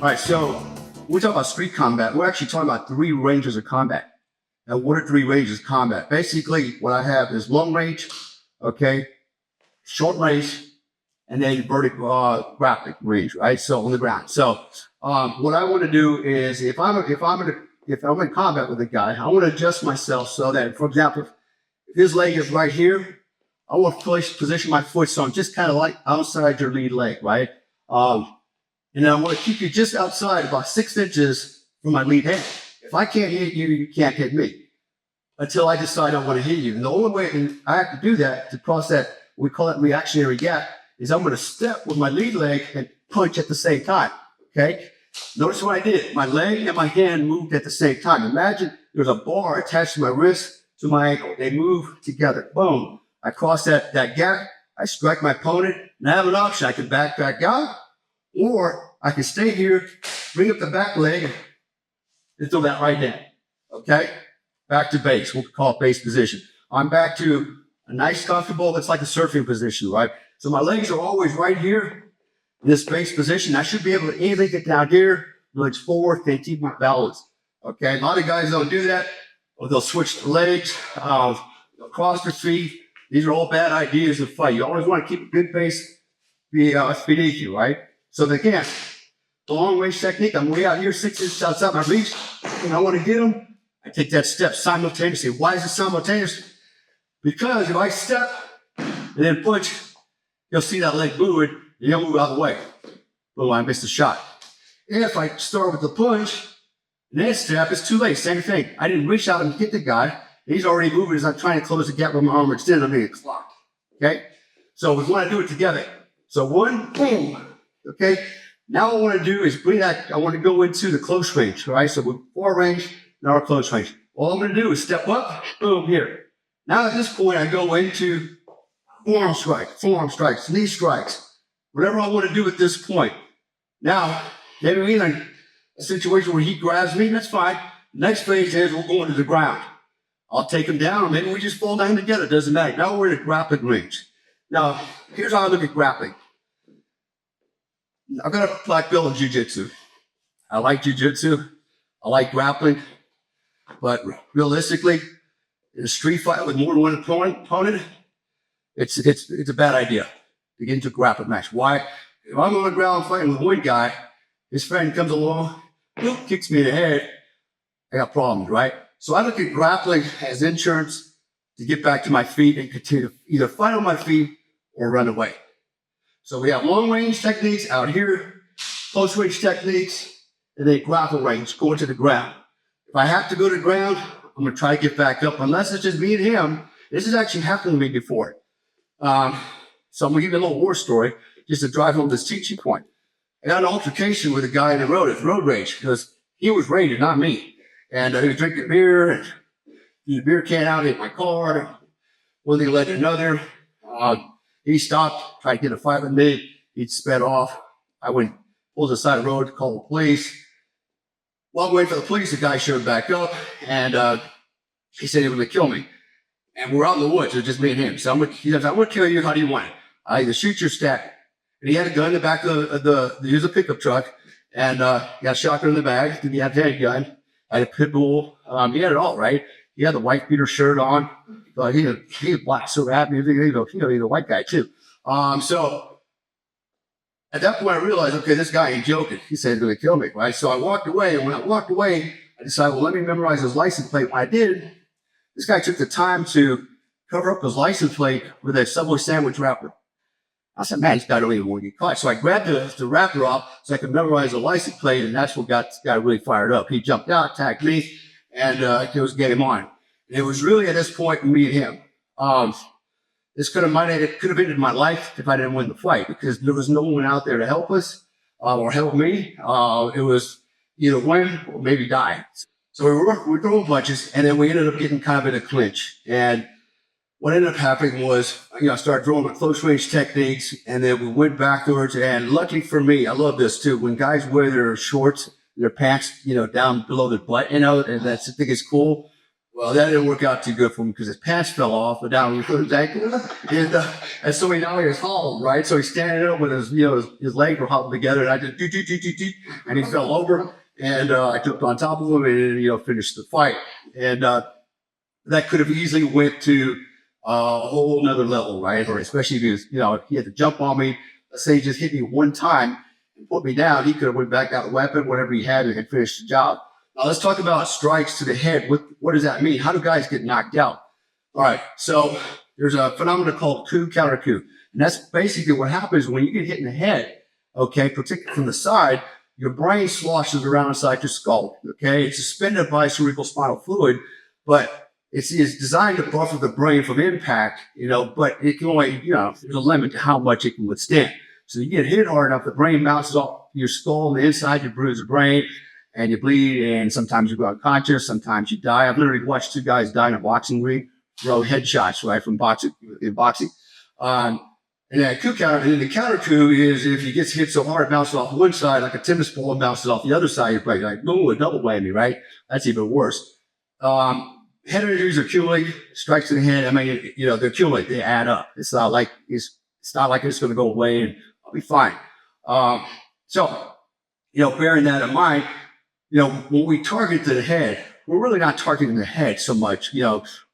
All right, so we talk about street combat. We're actually talking about 3 ranges of combat. Now, what are 3 ranges of combat? Basically, what I have is long range, okay, short range, and then vertical grappling range, right? So on the ground. So what I want to do is, if I'm in combat with a guy, I want to adjust myself so that, for example, if his leg is right here, I want to position my foot so I'm just kind of like outside your lead leg, right? And I want to keep you just outside, about 6 inches from my lead hand. If I can't hit you, you can't hit me until I decide I want to hit you. And the only way I have to do that, to cross that, we call it reactionary gap, is I'm going to step with my lead leg and punch at the same time, okay? Notice what I did. My leg and my hand moved at the same time. Imagine there's a bar attached to my wrist to my ankle. They move together. Boom. I cross that gap. I strike my opponent, and I have an option. I can back out, or I can stay here, bring up the back leg, and throw that right down, okay? Back to base. We'll call it base position. I'm back to a nice, comfortable, it's like a surfing position, right? So my legs are always right here in this base position. I should be able to easily get down here, legs forward, and keep my balance, okay? A lot of guys don't do that, or they'll switch the legs, they'll cross their feet. These are all bad ideas to fight. You always want to keep a good base beneath you, right? So again, the long range technique, I'm way out here, 6 inches outside my reach, and I want to hit them. I take that step simultaneously. Why is it simultaneous? Because if I step and then punch, you'll see that leg moving, and you'll move out of the way. Boom, I missed the shot. If I start with the punch, and then step, it's too late. Same thing. I didn't reach out and hit the guy. He's already moving as I'm trying to close the gap with my arm extended. I'm being clocked. Okay? So we want to do it together. So 1, boom. Okay? Now what I want to do is bring that, I want to go into the close range, right? So we're far range, now our close range. All I'm going to do is step up, boom, here. Now at this point, I go into forearm strikes, knee strikes, whatever I want to do at this point. Now, maybe we're in a situation where he grabs me, that's fine. Next phase is we're going to the ground. I'll take him down, or maybe we just fall down together, doesn't matter. Now we're in a grappling range. Now, here's how I look at grappling. I've got a black belt in jiu-jitsu. I like jiu-jitsu. I like grappling. But realistically, in a street fight with more than one opponent, it's a bad idea to get into a grappling match. Why? If I'm on the ground fighting with one guy, his friend comes along, kicks me in the head, I got problems, right? So I look at grappling as insurance to get back to my feet and continue to either fight on my feet or run away. So we have long range techniques out here, close range techniques, and then grapple range, going to the ground. If I have to go to the ground, I'm going to try to get back up, unless it's just me and him. This has actually happened to me before. So I'm going to give you a little war story just to drive home this teaching point. I got an altercation with a guy in the road at road rage because he was raging, not me. And he was drinking beer and threw the beer can out in my car. One thing led to another. He stopped, tried to get a fight with me. He'd sped off. I went, pulled to the side of the road, called the police. While waiting for the police, the guy showed back up, and he said he was going to kill me. And we're out in the woods, it was just me and him. So he said, I'm going to kill you, how do you want it? I either shoot your stack. And he had a gun in the back of he was a pickup truck, and he had a shotgun in the bag, then he had a handgun, I had a pit bull, he had it all, right? He had the white beater shirt on, but he was black, so happy, he's a white guy too. So at that point I realized, okay, this guy ain't joking. He said he's going to kill me, right? So I walked away, and when I walked away, I decided, well, let me memorize his license plate. When I did, this guy took the time to cover up his license plate with a Subway sandwich wrapper. I said, man, this guy don't even want to get caught. So I grabbed the wrapper off so I could memorize the license plate, and that's what got this guy really fired up. He jumped out, attacked me, and it was game on. And it was really at this point me and him. This could have ended my life if I didn't win the fight, because there was no one out there to help us or help me. It was either win or maybe die. So we were throwing punches, and then we ended up getting kind of in a clinch. And what ended up happening was, I started throwing my close range techniques, and then we went backwards. And luckily for me, I love this too. When guys wear their shorts, their pants, down below their butt, and that's, I think it's cool. Well, that didn't work out too good for him because his pants fell off and down his ankle. And so now he was hauled, right? So he's standing up with his, his legs were huddled together, and I just, and he fell over. And I jumped on top of him and, finished the fight. And that could have easily went to a whole nother level, right? Or especially if he was, he had to jump on me. Let's say he just hit me one time and put me down. He could have went back, got the weapon, whatever he had, and had finished the job. Now let's talk about strikes to the head. What does that mean? How do guys get knocked out? All right, so there's a phenomenon called coup, counter coup. And that's basically what happens when you get hit in the head, okay, particularly from the side, your brain sloshes around inside your skull, okay? It's suspended by cerebrospinal fluid, but it's designed to buffer the brain from impact, but it can only, there's a limit to how much it can withstand. So you get hit hard enough, the brain bounces off your skull, and the inside you bruise the brain, and you bleed, and sometimes you go unconscious, sometimes you die. I've literally watched 2 guys die in a boxing ring, throw headshots, right, from boxing, in boxing. And then coup counter, and then the counter coup is if he gets hit so hard, it bounces off one side, like a tennis ball, and bounces off the other side, you're probably like, boom, a double whammy, right? That's even worse. Head injuries accumulate, strikes in the head. I mean, they accumulate, they add up. It's not like it's going to go away and I'll be fine. So, bearing that in mind, when we target the head, we're really not targeting the head so much.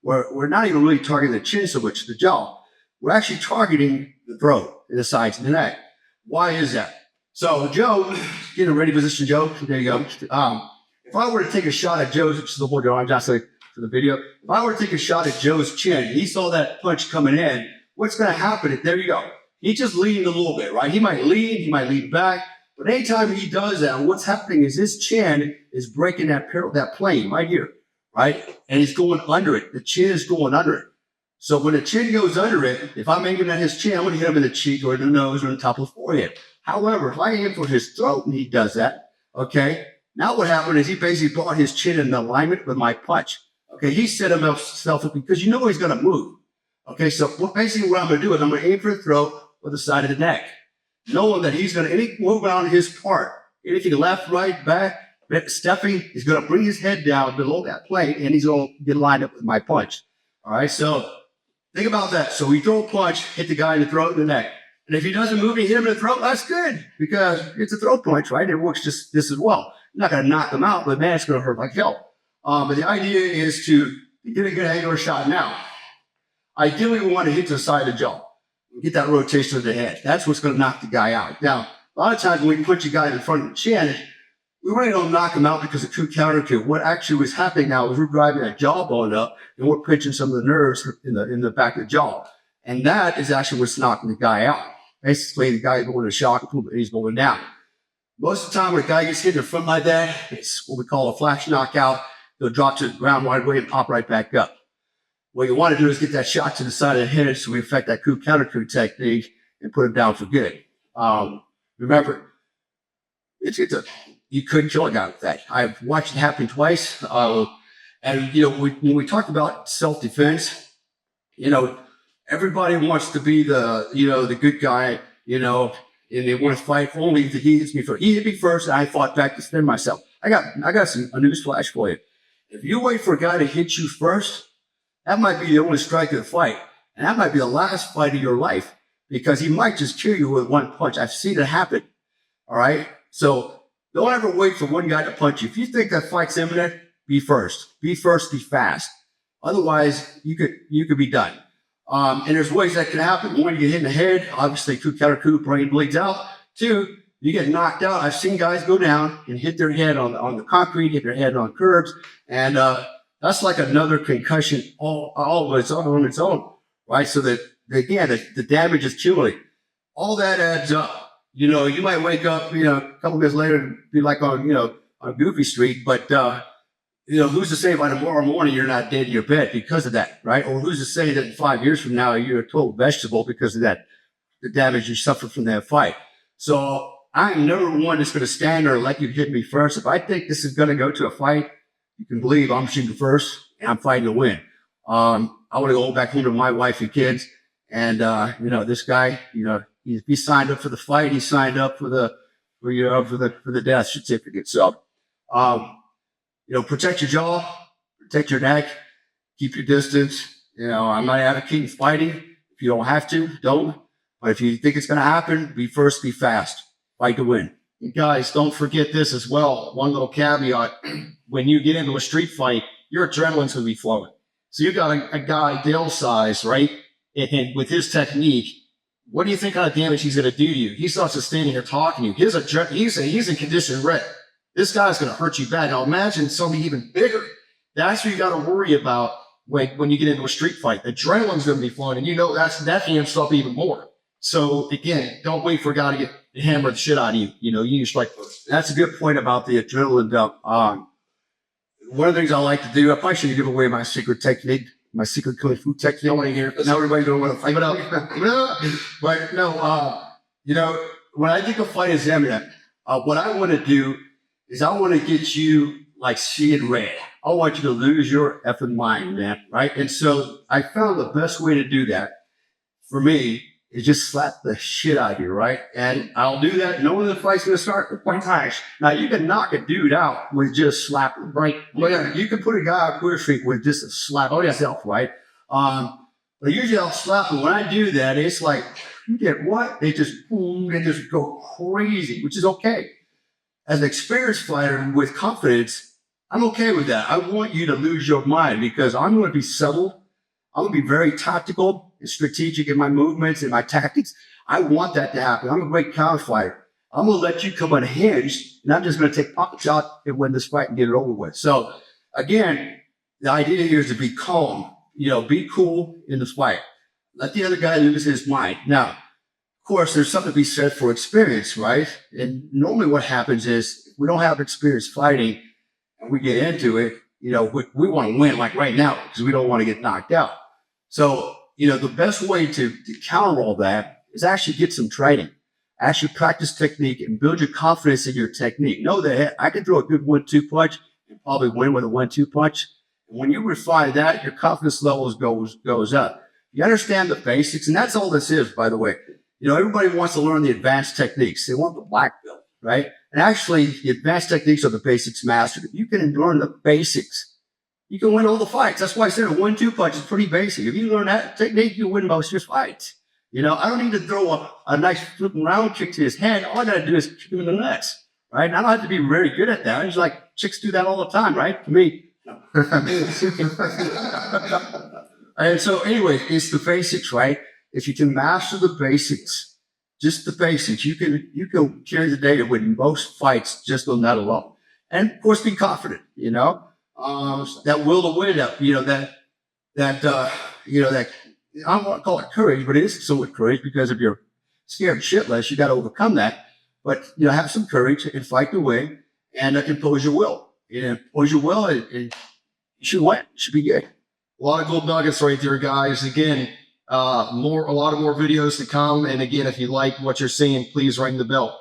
We're not even really targeting the chin so much, the jaw. We're actually targeting the throat and the sides of the neck. Why is that? So Joe, get in a ready position, Joe. There you go. If I were to take a shot at Joe's, which is the whole arm, just like for the video, if I were to take a shot at Joe's chin, and he saw that punch coming in, what's going to happen? There you go. He just leaned a little bit, right? He might lean back. But anytime he does that, what's happening is his chin is breaking that plane right here, right? And he's going under it. The chin is going under it. So when the chin goes under it, if I'm aiming at his chin, I'm going to hit him in the cheek or the nose or on the top of the forehead. However, if I aim for his throat and he does that, okay, now what happened is he basically brought his chin in alignment with my punch. Okay, he set himself up because he's going to move. Okay, so basically what I'm going to do is I'm going to aim for the throat or the side of the neck, knowing that he's going to, any movement on his part, anything left, right, back, stepping, he's going to bring his head down below that plane and he's going to get lined up with my punch. All right, so think about that. So we throw a punch, hit the guy in the throat and the neck. And if he doesn't move, you hit him in the throat, that's good because it's a throat punch, right? It works just as well. I'm not going to knock him out, but man, it's going to hurt like hell. But the idea is to get a good angular shot now. Ideally, we want to hit to the side of the jaw. Get that rotation of the head. That's what's going to knock the guy out. Now, a lot of times when we punch a guy in front of the chin, we really don't knock him out because of coup counter coup. What actually was happening now is we're driving that jawbone up and we're pinching some of the nerves in the back of the jaw. And that is actually what's knocking the guy out. Basically, the guy is going to shock and he's going down. Most of the time when a guy gets hit in the front like that, it's what we call a flash knockout. He'll drop to the ground right away and pop right back up. What you want to do is get that shot to the side of the head so we affect that coup counter coup technique and put him down for good. Remember, you couldn't kill a guy with that. I've watched it happen twice. And when we talk about self-defense, everybody wants to be the good guy, and they want to fight only if he hits me first. He hit me first, and I fought back to defend myself. I got a news flash for you. If you wait for a guy to hit you first, that might be the only strike of the fight. And that might be the last fight of your life because he might just kill you with one punch. I've seen it happen. All right. So don't ever wait for one guy to punch you. If you think that fight's imminent, be first. Be first, be fast. Otherwise, you could be done. And there's ways that can happen. One, you get hit in the head. Obviously, coup counter coup, brain bleeds out. Two, you get knocked out. I've seen guys go down and hit their head on the concrete, hit their head on curbs. And, that's like another concussion all on its own, right? So that, again, the damage is cumulative. All that adds up. You might wake up, a couple of days later and be like on Goofy Street, but, who's to say by tomorrow morning you're not dead in your bed because of that, right? Or who's to say that in 5 years from now you're a total vegetable because of that, the damage you suffered from that fight. So I'm never one that's going to stand there and let you hit me first. If I think this is going to go to a fight, you can believe I'm shooting first and I'm fighting to win. I want to go back home to my wife and kids. And, this guy, he signed up for the fight. He signed up for the death certificate. So, protect your jaw, protect your neck. Keep your distance. You know, I'm not advocating fighting. If you don't have to, don't. But if you think it's going to happen, be first, be fast. Fight to win. And guys, don't forget this as well. One little caveat. When you get into a street fight, your adrenaline's going to be flowing. So you got a guy Dale size, right? And with his technique, what do you think kind of damage he's going to do to you? He's not just standing here talking to you. He's in condition red. This guy's going to hurt you bad. Now imagine somebody even bigger. That's what you got to worry about when you get into a street fight. Adrenaline's going to be flowing, and you know that amps up even more. So again, don't wait for a guy to get hammer the shit out of you. You know, you need to strike first. That's a good point about the adrenaline dump. One of the things I like to do, I probably shouldn't give away my secret technique, my secret kung fu technique. I want to hear. Now everybody don't want to fight. But no, you know, when I think a fight is imminent, what I want to do is I want to get you like seeing red. I want you to lose your effing mind, man. Right? And so I found the best way to do that for me is just slap the shit out of you, right? And I'll do that knowing the fight's going to start with one punch. Now, you can knock a dude out with just slapping, right? Well, yeah, you can put a guy on clear street with just a slap yourself, right? But usually I'll slap him. When I do that, it's like, you get what? They just boom, they just go crazy, which is okay. As an experienced fighter with confidence, I'm okay with that. I want you to lose your mind because I'm going to be subtle. I'm going to be very tactical and strategic in my movements and my tactics. I want that to happen. I'm a great counter fighter. I'm going to let you come unhinged, and I'm just going to take pocket shot and win this fight and get it over with. So, again, the idea here is to be calm. You know, be cool in the fight. Let the other guy lose his mind. Now, of course, there's something to be said for experience, right? And normally what happens is if we don't have experience fighting and we get into it, you know, we want to win like right now because we don't want to get knocked out. So, you know, the best way to counter all that is actually get some training. Actually practice technique and build your confidence in your technique. Know that I can throw a good 1-2 punch and probably win with a 1-2 punch. And when you refine that, your confidence levels goes up. You understand the basics, and that's all this is, by the way. You know, everybody wants to learn the advanced techniques. They want the black belt, right? And actually, the advanced techniques are the basics mastered. If you can learn the basics, you can win all the fights. That's why I said a 1-2 punch is pretty basic. If you learn that technique, you win most of your fights. You know, I don't need to throw a nice flipping round kick to his head. All I got to do is kick him in the nuts, right? And I don't have to be very good at that. It's like chicks do that all the time, right? To me. And so anyway, it's the basics, right? If you can master the basics, just the basics, you can carry the day to win most fights just on that alone. And of course, be confident, you know. That will to win up, you know, that I don't want to call it courage, but it is somewhat courage because if you're scared shitless, you got to overcome that. But, you know, have some courage and fight the way and impose your will. You know, impose your will and you should win. It should be good. A lot of gold nuggets right there, guys. Again, a lot of more videos to come. And again, if you like what you're seeing, please ring the bell.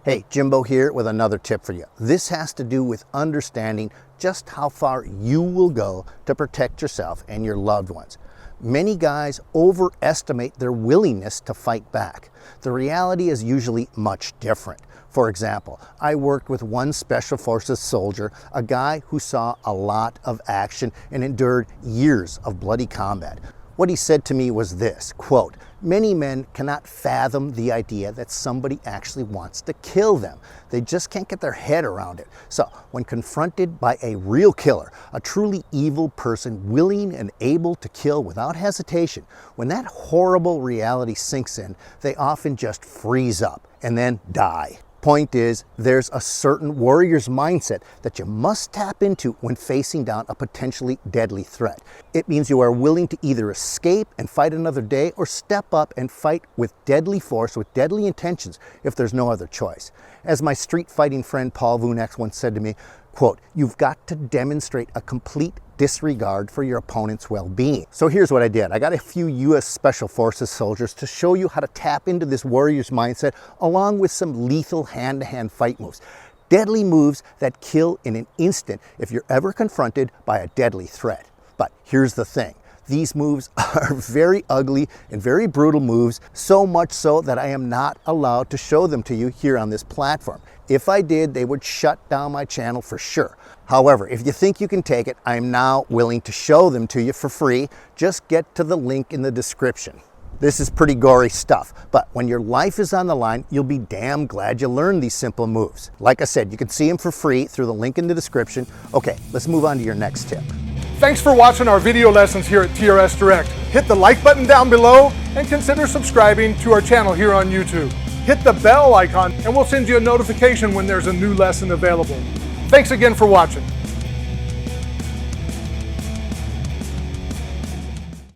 Hey, Jimbo here with another tip for you. This has to do with understanding just how far you will go to protect yourself and your loved ones. Many guys overestimate their willingness to fight back. The reality is usually much different. For example, I worked with one Special Forces soldier, a guy who saw a lot of action and endured years of bloody combat. What he said to me was this, quote, "Many men cannot fathom the idea that somebody actually wants to kill them. They just can't get their head around it. So when confronted by a real killer, a truly evil person willing and able to kill without hesitation, when that horrible reality sinks in, they often just freeze up and then die." Point is, there's a certain warrior's mindset that you must tap into when facing down a potentially deadly threat. It means you are willing to either escape and fight another day or step up and fight with deadly force, with deadly intentions, if there's no other choice. As my street fighting friend Paul Vunex once said to me, quote, "You've got to demonstrate a complete disregard for your opponent's well-being." So here's what I did. I got a few U.S. Special Forces soldiers to show you how to tap into this warrior's mindset along with some lethal hand-to-hand fight moves. Deadly moves that kill in an instant if you're ever confronted by a deadly threat. But here's the thing. These moves are very ugly and very brutal moves, so much so that I am not allowed to show them to you here on this platform. If I did, they would shut down my channel for sure. However, if you think you can take it, I am now willing to show them to you for free. Just get to the link in the description. This is pretty gory stuff, but when your life is on the line, you'll be damn glad you learned these simple moves. Like I said, you can see them for free through the link in the description. Okay, let's move on to your next tip. Thanks for watching our video lessons here at TRS Direct. Hit the like button down below and consider subscribing to our channel here on YouTube. Hit the bell icon and we'll send you a notification when there's a new lesson available. Thanks again for watching.